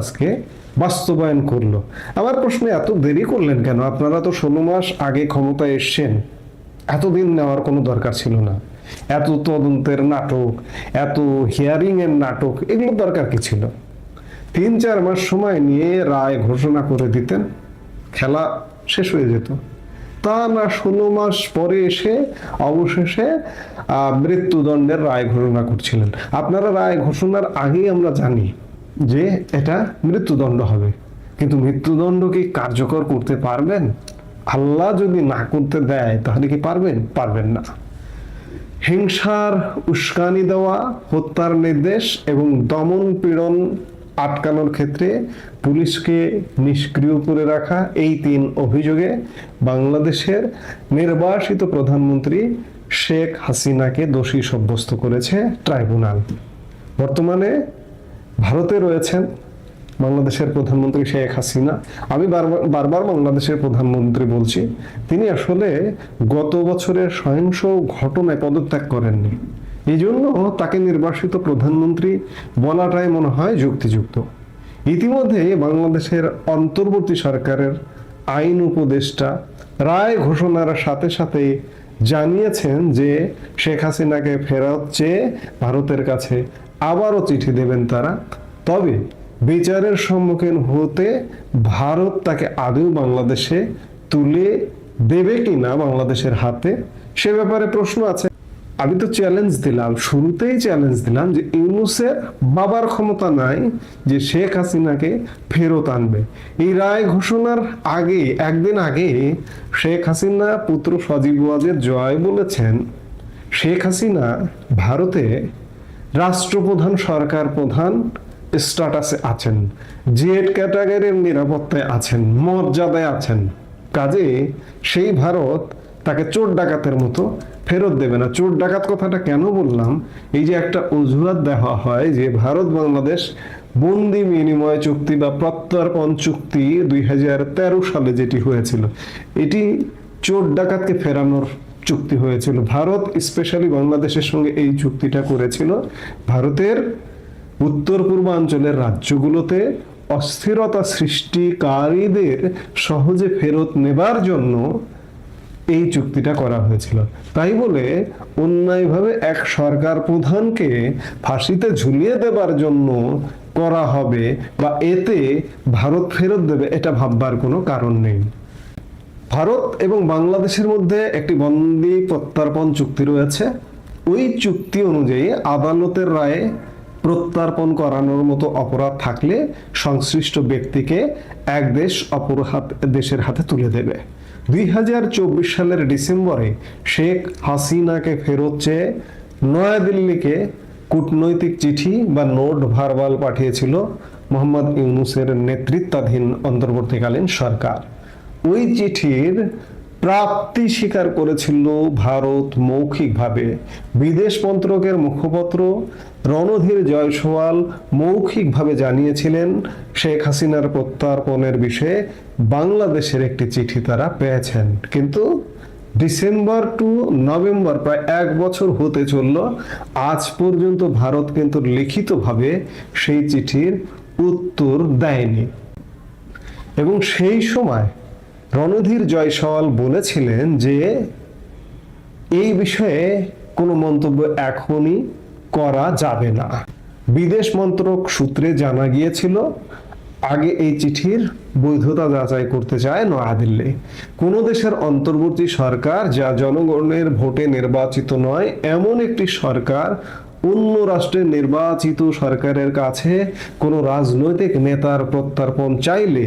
আজকে বাস্তবায়ন করলো। আমার প্রশ্ন, এত দেরি করলেন কেন? আপনারা তো 16 মাস আগে ক্ষমতায় এসছেন, এতদিন নেওয়ার কোনো দরকার ছিল না। এত তদন্তের নাটক, এত হিয়ারিং এর নাটক, এগুলো দরকার কি ছিল? 3-4 মাস সময় নিয়ে রায় ঘোষণা করে দিতেন, খেলা শেষ হয়ে যেত। তা না, 16 মাস পরে এসে অবশেষে মৃত্যুদণ্ডের রায় ঘোষণা করছিলেন। আপনারা রায় ঘোষণার আগেই আমরা জানি যে এটা মৃত্যুদণ্ড হবে, কিন্তু মৃত্যুদণ্ড কি কার্যকর করতে পারবেন? আল্লাহ যদি না করতে দেয় তাহলে কি পারবেন? পারবেন না। হিংসার উস্কানি দেওয়া, হত্যার নির্দেশ এবং দমন পীড়ন আটকানোর ক্ষেত্রে পুলিশকে নিষ্ক্রিয় করে রাখা, এই 3 অভিযোগে বাংলাদেশের নির্বাসিত প্রধানমন্ত্রী শেখ হাসিনাকে দোষী সাব্যস্ত করেছে ট্রাইব্যুনাল। বর্তমানে ভারতে রয়েছেন বাংলাদেশের প্রধানমন্ত্রী শেখ হাসিনা। আমি বারবার বাংলাদেশের প্রধানমন্ত্রী বলছি, তিনি আসলে গত বছরের সহিংস ঘটনায় পদত্যাগ করেননি। এই জন্য তাকে নির্বাসিত প্রধানমন্ত্রী বলাটাই মনে হয় যুক্তিযুক্ত। ইতিমধ্যে বাংলাদেশের অন্তর্বর্তী সরকারের আইন উপদেষ্টা রায় ঘোষণার সাথে সাথে জানিয়েছেন যে শেখ হাসিনাকে ফেরত চেয়ে ভারতের কাছে আবারও চিঠি দেবেন তারা। তবে বিচারের সম্মুখীন হতে ভারত তাকে আদৌ বাংলাদেশে তুলে দেবে কিনা বাংলাদেশের হাতে, সে ব্যাপারে প্রশ্ন আছে। আমি তো চ্যালেঞ্জ দিলাম, শুরুতেই চ্যালেঞ্জ দিলাম যে ইউনূসের বাবার ক্ষমতা নাই যে শেখ হাসিনাকে ফেরত আনবে। এই রায় ঘোষণার আগে, একদিন আগে শেখ হাসিনা পুত্র সজীব ওয়াজেদ জয় বলেছেন শেখ হাসিনা ভারতে রাষ্ট্রপ্রধান, সরকার প্রধান স্ট্যাটাসে আছেন, জেড ক্যাটাগরির নিরাপত্তায় আছেন, মর্যাদায় আছেন। কাজে সেই ভারত তাকে চোর ডাকাতের মতো ফেরত দেবে না। চোর ডাকাত কথাটা কেন বললাম? এই যে একটা অজুহাত দেওয়া হয় যে ভারত বাংলাদেশ বন্দি বিনিময় চুক্তি বা প্রত্যর্পণ চুক্তি 2013 সালে যেটি হয়েছিল, এটি চোর ডাকাতকে ফেরানোর চুক্তি হয়েছিল। ভারত স্পেশালি বাংলাদেশের সঙ্গে এই চুক্তিটা করেছিল ভারতের উত্তর পূর্বাঞ্চলের রাজ্যগুলোতে অস্থিরতা সৃষ্টিকারীদের সহজে ফেরত নেবার জন্য এই চুক্তিটা করা হয়েছিল। তাই বলে অন্যায়ভাবে এক সরকার প্রধানকে ফাঁসিতে ঝুলিয়ে দেবার জন্য করা হবে বা এতে ভারত ফেরত দেবে, এটা ভাববার কোনো কারণ নেই। ভারত এবং বাংলাদেশের মধ্যে একটি বন্দি প্রত্যর্পণ চুক্তি রয়েছে। ওই চুক্তি অনুযায়ী আদালতের রায়ে প্রত্যর্পণ করানোর মতো অপরাধ থাকলে সংশ্লিষ্ট ব্যক্তিকে এক দেশ অপর দেশের হাতে তুলে দেবে। 2024 সালের ডিসেম্বরে শেখ হাসিনাকে ফেরত চেয়ে নয়াদিল্লিকে কূটনৈতিক চিঠি বা নোট ভার্বাল পাঠিয়েছিল মোহাম্মদ ইউনূসের নেতৃত্বাধীন অন্তর্বর্তীকালীন সরকার। ওই চিঠির প্রাপ্তি স্বীকার করেছিল ভারত মৌখিকভাবে। বিদেশ মন্ত্রকের মুখপাত্র রণধীর জয়সওয়াল মৌখিকভাবে জানিয়েছিলেন শেখ হাসিনার প্রত্যর্পণের বিষয়ে বাংলাদেশের একটি চিঠি তারা পেয়েছেন। কিন্তু ডিসেম্বর টু নভেম্বর, প্রায় 1 বছর হতে চলল, আজ পর্যন্ত ভারত কিন্তু লিখিতভাবে সেই চিঠির উত্তর দেয়নি। এবং সেই সময় রণধীর জয়সওয়াল বলেছিলেন যে এই বিষয়ে কোনো মন্তব্য এখনই করা যাবে না। বিদেশ মন্ত্রক সূত্রে জানা গিয়েছিল আগে এই চিঠির বৈধতা যাচাই করতে চায় নয়াদিল্লি। কোন দেশের অন্তর্বর্তী সরকার যা জনগণের ভোটে নির্বাচিত নয়, এমন একটি সরকার অন্য রাষ্ট্রের নির্বাচিত সরকারের কাছে কোনো রাজনৈতিক নেতার প্রত্যর্পণ চাইলে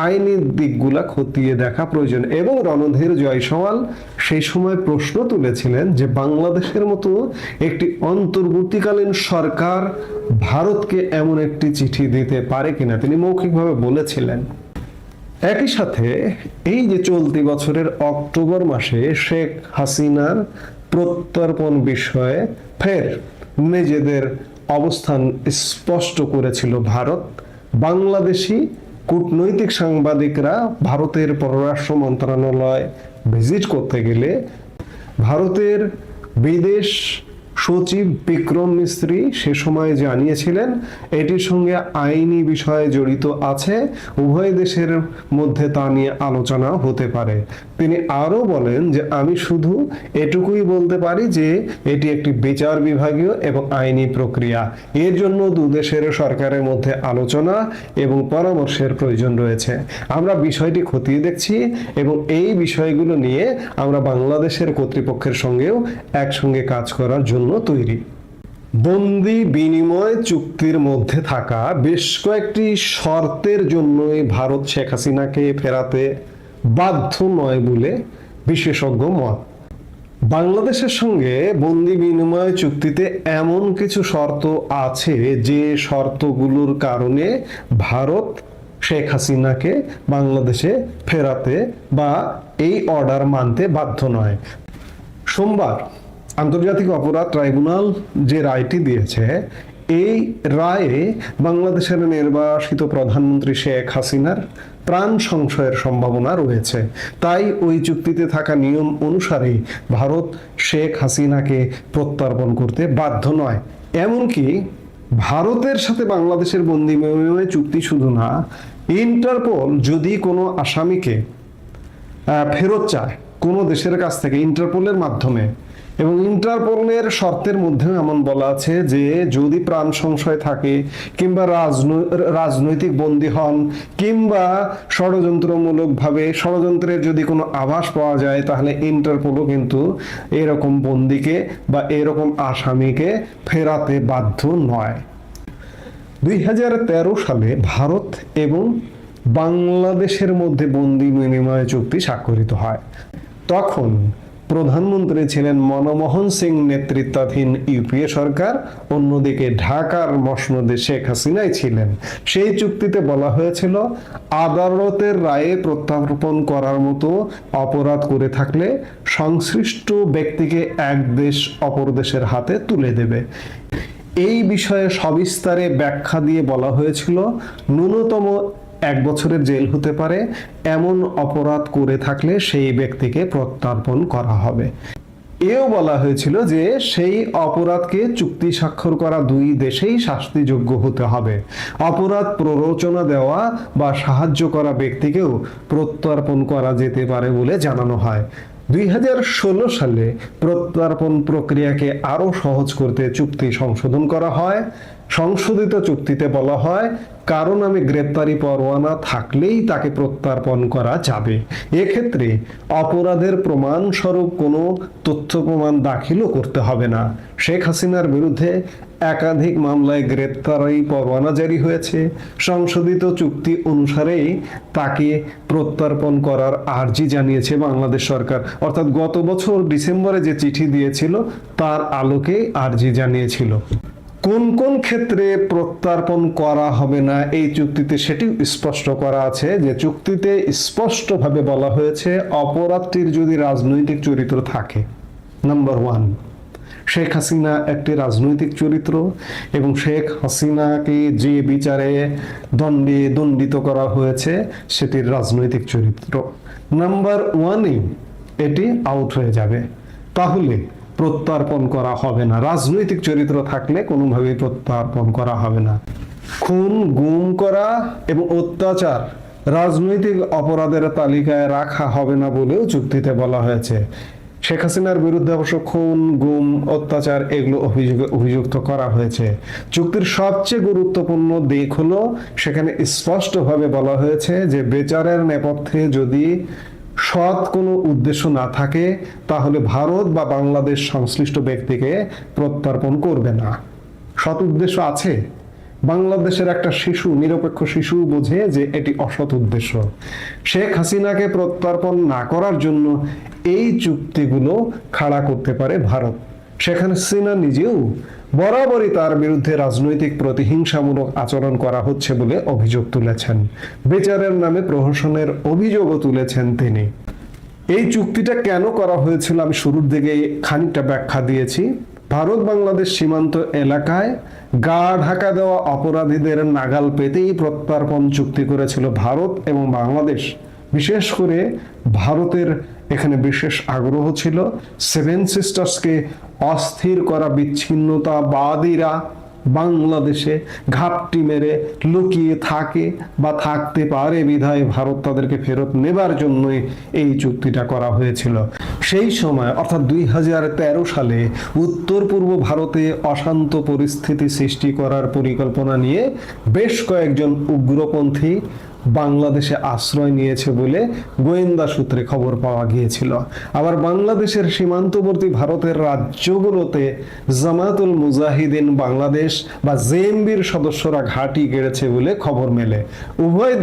আইনি দিকগুলা খতিয়ে দেখা প্রয়োজন। এবং রণধীর জয়সওয়াল সেই সময় প্রশ্ন তুলেছিলেন যে বাংলাদেশের মতো একটি অন্তর্বর্তীকালীন সরকার ভারতকে এমন একটি চিঠি দিতে পারে কিনা, তিনি মৌখিকভাবে বলেছিলেন। একই সাথে এই যে চলতি বছরের অক্টোবর মাসে শেখ হাসিনার প্রত্যর্পণ বিষয়ে ফের নিজেদের অবস্থান স্পষ্ট করেছিল ভারত। বাংলাদেশি কূটনৈতিক সাংবাদিকরা ভারতের পররাষ্ট্র মন্ত্রণালয় ভিজিট করতে গেলে ভারতের বিদেশ সচিব বিক্রম মিস্ত্রি সে সময় জানিয়েছিলেন এটির সঙ্গে আইনি বিষয়ে জড়িত আছে, উভয় দেশের মধ্যে তা নিয়ে আলোচনা হতে পারে। তিনি আরো বলেন যে আমি শুধু এটুকুই বলতে পারি যে এটি একটি বিচার বিভাগীয় এবং আইনি প্রক্রিয়া, এর জন্য দুদেশের সরকারের মধ্যে আলোচনা এবং পরামর্শের প্রয়োজন রয়েছে। আমরা বিষয়টি খতিয়ে দেখছি এবং এই বিষয়গুলো নিয়ে আমরা বাংলাদেশের কর্তৃপক্ষের সঙ্গেও একসঙ্গে কাজ করার জন্য তৈরি। বন্দি বিনিময় চুক্তির মধ্যে থাকা বেশ কয়েকটি শর্তের জন্যই ভারত শেখ হাসিনাকে ফেরাতে বাধ্য নয় বলে বিশেষজ্ঞ মত। বাংলাদেশের সঙ্গে বন্দি বিনিময় চুক্তিতে এমন কিছু শর্ত আছে যে শর্তগুলোর কারণে ভারত শেখ হাসিনাকে বাংলাদেশে ফেরাতে বা এই অর্ডার মানতে বাধ্য নয়। সোমবার আন্তর্জাতিক অপরাধ ট্রাইব্যুনাল যে রায়টি দিয়েছে, এই রায়ে বাংলাদেশের নির্বাসিত প্রধানমন্ত্রী শেখ হাসিনার প্রাণ সংশয়ের সম্ভাবনা রয়েছে। তাই ওই চুক্তিতে থাকা নিয়ম অনুসারে ভারত শেখ হাসিনাকে প্রত্যর্পণ করতে বাধ্য নয়। এমনকি ভারতের সাথে বাংলাদেশের বন্দি বিনিময় চুক্তি শুধু না, ইন্টারপোল যদি কোনো আসামিকে ফেরত চায় কোনো দেশের কাছ থেকে ইন্টারপোলের মাধ্যমে, এবং ইন্টারপোলের শর্তের মধ্যেও এমন বলা আছে যে যদি প্রাণ সংশয় থাকে কিংবা রাজনৈতিক বন্দী হন কিংবা ষড়যন্ত্রের যদি কোনো আভাস পাওয়া যায়, তাহলে ইন্টারপোলও কিন্তু এরকম বন্দীকে বা এরকম আসামিকে ফেরাতে বাধ্য নয়। 2013 সালে ভারত এবং বাংলাদেশের মধ্যে বন্দি বিনিময় চুক্তি স্বাক্ষরিত হয়। তখন প্রধানমন্ত্রী ছিলেন মনমোহন সিং নেতৃত্বাধীন ইউপিএ সরকার, অন্যদিকে ঢাকার মসনদে শেখ হাসিনাই ছিলেন। সেই চুক্তিতে বলা হয়েছিল আদালতের রায়ে প্রত্যর্পণ করার মতো অপরাধ করে থাকলে সংশ্লিষ্ট ব্যক্তিকে এক দেশ অপর দেশের হাতে তুলে দেবে। এই বিষয়ে সবিস্তারে ব্যাখ্যা দিয়ে বলা হয়েছিল ন্যূনতম 1 বছরের জেল হতে পারে, এমন অপরাধ করে থাকলে সেই ব্যক্তিকে প্রত্যর্পণ করা হবে। এও বলা হয়েছিল যে সেই অপরাধকে চুক্তি স্বাক্ষর করা দুই দেশেই শাস্তিযোগ্য হতে হবে। অপরাধ প্ররোচনা দেওয়া বা সাহায্য করা ব্যক্তিকেও প্রত্যর্পণ করা যেতে পারে বলে জানানো হয়। 2016 সালে প্রত্যর্পণ প্রক্রিয়াকে আরো সহজ করতে চুক্তি সংশোধন করা হয়। সংশোধিত চুক্তিতে বলা হয় কারো নামে গ্রেপ্তারি পরোয়ানা থাকলেই তাকে প্রত্যর্পণ করা যাবে। এক্ষেত্রে অপরাধের প্রমাণস্বরূপ কোনো তথ্য প্রমাণ দাখিলও করতে হবে না। শেখ হাসিনার বিরুদ্ধে একাধিক মামলায় গ্রেপ্তারি পরোয়ানা জারি হয়েছে। সংশোধিত চুক্তি অনুসারেই তাকে প্রত্যর্পণ করার আর্জি জানিয়েছে বাংলাদেশ সরকার, অর্থাৎ গত বছর ডিসেম্বরে যে চিঠি দিয়েছিল তার আলোকে আর্জি জানিয়েছিল। কোন কোন ক্ষেত্রে প্রত্যর্পণ করা হবে না এই চুক্তিতে সেটি স্পষ্ট করা আছে, যে চুক্তিতে স্পষ্টভাবে বলা হয়েছে অপরাধটির যদি রাজনৈতিক চরিত্র থাকে। নাম্বার 1, শেখ হাসিনা একটি রাজনৈতিক চরিত্র এবং শেখ হাসিনাকে যে বিচারে দণ্ডিত করা হয়েছে সেটির রাজনৈতিক চরিত্র। নাম্বার 1-ই এটি আউট হয়ে যাবে, তাহলে প্রত্যর্পণ করা হবে না। রাজনৈতিক চরিত্র থাকলে কোনোভাবেই প্রত্যর্পণ করা হবে না। খুন, গুম করা এবং অত্যাচার রাজনৈতিক অপরাধের তালিকায় রাখা হবে না বলেও চুক্তিতে বলা হয়েছে। শেখ হাসিনার বিরুদ্ধে অবশ্য খুন, গুম, অত্যাচার এগুলো অভিযুক্ত করা হয়েছে। চুক্তির সবচেয়ে গুরুত্বপূর্ণ দিক হলো সেখানে স্পষ্টভাবে বলা হয়েছে যে বিচারের নেপথ্যে যদি সৎ কোনো উদ্দেশ্য না থাকে তাহলে ভারত বা বাংলাদেশ সংশ্লিষ্ট ব্যক্তিকে প্রত্যর্পণ করবে না। সৎ উদ্দেশ্য আছে, বাংলাদেশের একটা শিশু, নিরপেক্ষ শিশু বোঝে যে এটি অসৎ উদ্দেশ্য। শেখ হাসিনাকে প্রত্যর্পণ না করার জন্য এই চুক্তিগুলো খাড়া করতে পারে ভারত। শেখ হাসিনা নিজেও বরাবরই তার বিরুদ্ধে রাজনৈতিক প্রতিহিংসামূলক আচরণ করা হচ্ছে বলে অভিযোগ তুলেছেন। বিচারের নামে প্রহসনের অভিযোগও তুলেছেন তিনি। এই চুক্তিটা কেন করা হয়েছিল আমি শুরুর দিকে খানিকটা ব্যাখ্যা দিয়েছি। ভারত বাংলাদেশ সীমান্ত এলাকায় গা ঢাকা দেওয়া অপরাধীদের নাগাল পেতেই প্রত্যর্পণ চুক্তি করেছিল ভারত এবং বাংলাদেশ। বিশেষ করে ভারতের এখানে বিশেষ আগ্রহ ছিল সেভেন সিস্টার্সকে অস্থির করা বিচ্ছিন্নতাবাদীরা বাংলাদেশে ঘাপটি মেরে লুকিয়ে থাকে বা থাকতে পারে বিধায় ভারত তাদেরকে ফেরত নেবার জন্যই এই চুক্তিটা করা হয়েছিল। সেই সময় অর্থাৎ 2013 সালে উত্তর পূর্ব ভারতে অশান্ত পরিস্থিতি সৃষ্টি করার পরিকল্পনা নিয়ে বেশ কয়েকজন উগ্রপন্থী বাংলাদেশে আশ্রয় নিয়েছে বলে গোয়েন্দা সূত্রে খবর পাওয়া গিয়েছিল। আবার বাংলাদেশের সীমান্তবর্তী ভারতের রাজ্যগুলোতে জামাতুল মুজাহিদিন বাংলাদেশ বা জেএমবির সদস্যরা ঘাঁটি গেড়েছে বলে খবর মেলে। উভয়